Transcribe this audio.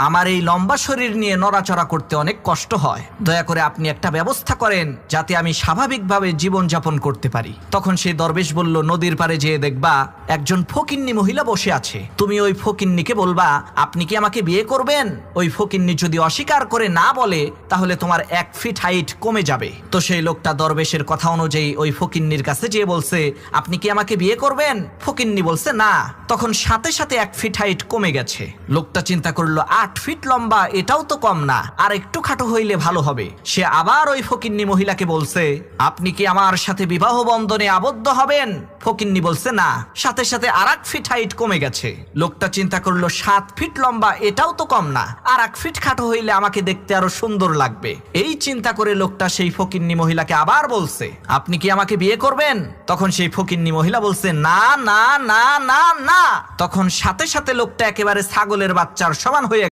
আমার এই লম্বা শরীর নিয়ে নড়াচড়া করতে অনেক কষ্ট হয়, দয়া করে আপনি একটা ব্যবস্থা করেন যাতে আমি স্বাভাবিকভাবে জীবনযাপন করতে পারি। তখন সেই দরবেশ বলল, নদীর পাড়ে যেয়ে দেখবা একজন ফকিন্নি মহিলা বসে আছে, তুমি ওই ফকিন্নিকে বলবা আপনি কি আমাকে বিয়ে করবেন। ওই ফকিন্নি যদি অস্বীকার করে না বলে তাহলে তোমার 1 ফিট হাইট কমে যাবে। তো সেই লোকটা দরবেশের কথা অনুযায়ী ওই ফকিন্নির কাছে যেয়ে বলছে, আপনি কি আমাকে বিয়ে করবেন। ফকিন্নি বলছে না। তখন সাথে সাথে 1 ফিট হাইট কমে গেছে। লোকটা চিন্তা করলো 8 ফিট লম্বা, এটাও তো কম না, আর একটু খাটো হইলে ভালো হবে। সে আবার ওই ফকিন্নি মহিলাকে বলছে, আপনি কি আমার সাথে বিবাহ বন্ধনে আবদ্ধ হবেন। ফকিন্নি বলছে না। সাথে সাথে আর 1 ফিট হাইট কমে গেছে। লোকটা চিন্তা করলো 7 ফিট লম্বা, এটাও তো কম না, আর 1 ফিট খাটো হইলে আমাকে দেখতে আরো সুন্দর লাগবে। এই চিন্তা করে লোকটা সেই ফকিন্নি মহিলাকে আবার বলছে, আপনি কি আমাকে বিয়ে করবেন। তখন সেই ফকিন্নি মহিলা বলছে, না না না না না। তখন সাথে সাথে লোকটা একেবারে ছাগলের বাচ্চার সমান হয়ে